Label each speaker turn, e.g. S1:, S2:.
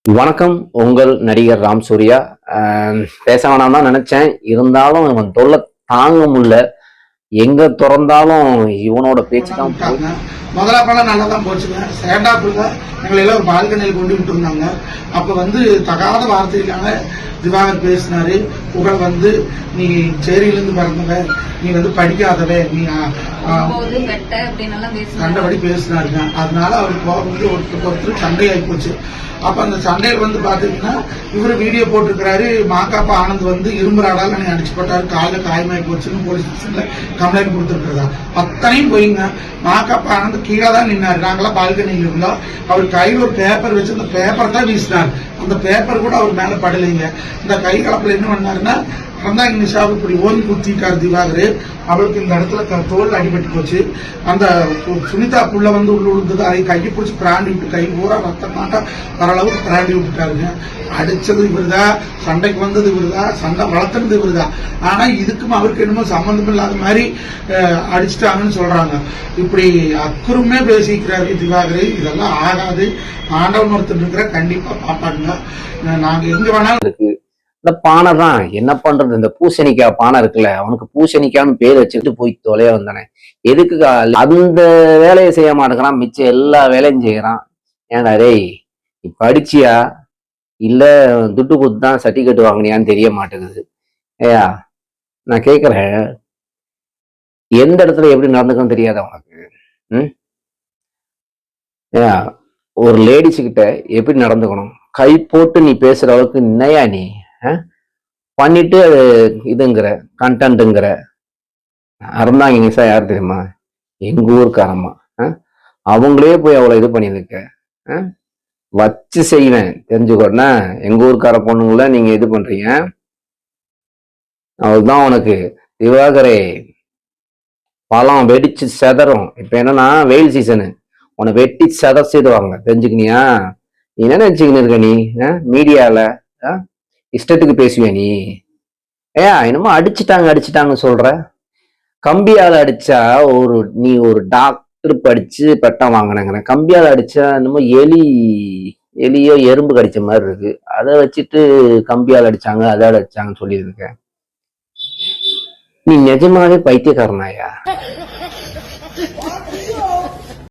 S1: வணக்கம். உங்கள் நடிகர் ராம் சூர்யா. பேச வேணாம் தான் நினைச்சேன். இருந்தாலும் இவன் தொல்லை தாங்க முடியல. எங்க திறந்தாலும் இவனோட பேச்சு தான்.
S2: முதலா படம் நல்லா தான் போச்சுங்க. சேண்டாப்புல எங்களை எல்லாம் ஒரு பால்கனியில் கொண்டு விட்டு இருந்தாங்க. அப்ப தகாத வார்த்தையிலான திவாகர் பேசினாரு. புகழ் நீ சேரியிலிருந்து பிறந்தவ, நீ படிக்காதவே, நீ கண்டபடி பேசினாருங்க. அதனால அவருக்கு ஒருத்தருக்கு சண்டை ஆகி போச்சு. அப்ப அந்த சண்டையில் பாத்தீங்கன்னா இவரு வீடியோ போட்டிருக்கிறாரு. மாக்காப்பா ஆனந்த் இரும்புறாடால நீ அடிச்சு போட்டாரு, காலில் காயமாயி போச்சுன்னு போலீஸ் ஸ்டேஷன்ல கம்ப்ளைண்ட் கொடுத்துருக்கிறதா. அத்தனையும் போயிங்க. மாக்காப்பா ஆனந்த் கீழே தான் நின்னாரு. நாங்களாம் பால்கனியில் இருந்தோம். அவர் கையில் ஒரு பேப்பர் வச்சு அந்த பேப்பர் தான் வீசினார். அந்த பேப்பர் கூட அவர் மேல படலைங்க. இந்த கை கலப்புல என்ன பண்ணாருன்னா ரந்தாங்க நிஷாவுக்கு இப்படி ஓங்கி குத்திட்டார் திவாகர். அவளுக்கு இந்த இடத்துல தோல் அடிபட்டு போச்சு. அந்த சுனிதா புள்ள உள்ள விழுந்தது. அதை கையை பிடிச்சி பிராண்டி விட்டு கை பூரா ரத்தமாட்டா வர அளவுக்கு பிராண்டி விட்டுட்டாருங்க. அடிச்சது இவருதான், சண்டைக்கு வந்தது இவருதான், சண்டை வளர்த்துனது இவருதான். ஆனா இதுக்கும் அவருக்கு என்னமோ சம்பந்தம் இல்லாத மாதிரி அடிச்சுட்டாங்கன்னு சொல்றாங்க. இப்படி அக்குறமே பேசிக்கிறாரு திவாகர். இதெல்லாம் ஆகாது. ஆண்டவன் ஒருத்தர் இருக்கிற கண்டிப்பா பாப்பாங்க. நாங்க எங்க வேணாலும்
S1: இருக்கு. இந்த பானை தான் என்ன பண்றது. இந்த பூசணிக்காய் பானை இருக்குல்ல, அவனுக்கு பூசணிக்கான்னு பேர் வச்சுக்கிட்டு போய் தொலைய வந்தானே. எதுக்கு அந்த வேலையை செய்ய மாட்டேங்கிறான், மிச்சம் எல்லா வேலையும் செய்யறான். ஏன்டா டேய், நீ படிச்சியா இல்ல துட்டு கொடுத்து தான் சர்டிஃபிகேட் வாங்கினியான்னு தெரிய மாட்டேங்குது. ஏயா நான் கேட்குறேன், எந்த இடத்துல எப்படி நடந்துக்கணும் தெரியாத உனக்கு? ஏயா ஒரு லேடிஸ் கிட்ட எப்படி நடந்துக்கணும்? கை போட்டு நீ பேசுற அளவுக்கு என்னையா நீ பண்ணிட்டு அது இதுங்கிற கண்டென்ட்டுங்கிற. அறந்தாங்க நிசா யார் தெரியுமா? எங்க ஊருக்காரம்மா. அவங்களே போய் அவ்வளவு இது பண்ணியிருக்க வச்சு செய்வேன் தெரிஞ்சுக்கோன்னா. எங்க ஊருக்கார பொண்ணுங்கள நீங்க இது பண்றீங்க. அவள்தான் உனக்கு திவாகரே பழம் வெடிச்சு செதறும். இப்ப என்னன்னா வெயில் சீசனு, உன்னை வெட்டி செதச்சிடுவாங்க தெரிஞ்சுக்கினியா? நீ என்ன நினைச்சுக்கின்னு இருக்க நீ? மீடியால இஷ்டத்துக்கு பேசுவியா நீ? என்னமோ அடிச்சுட்டாங்க சொல்ற. கம்பியால அடிச்சா நீ ஒரு டாக்டர் படிச்சு பட்டம் வாங்கினங்கிற. கம்பியால அடிச்சா என்னமோ எலியோ எறும்பு கடிச்ச மாதிரி இருக்கு. அதை வச்சுட்டு கம்பியால் அடிச்சாங்க அதால அடிச்சாங்கன்னு சொல்லியிருக்க. நீ நிஜமாவே பைத்தியக்காரனாயா?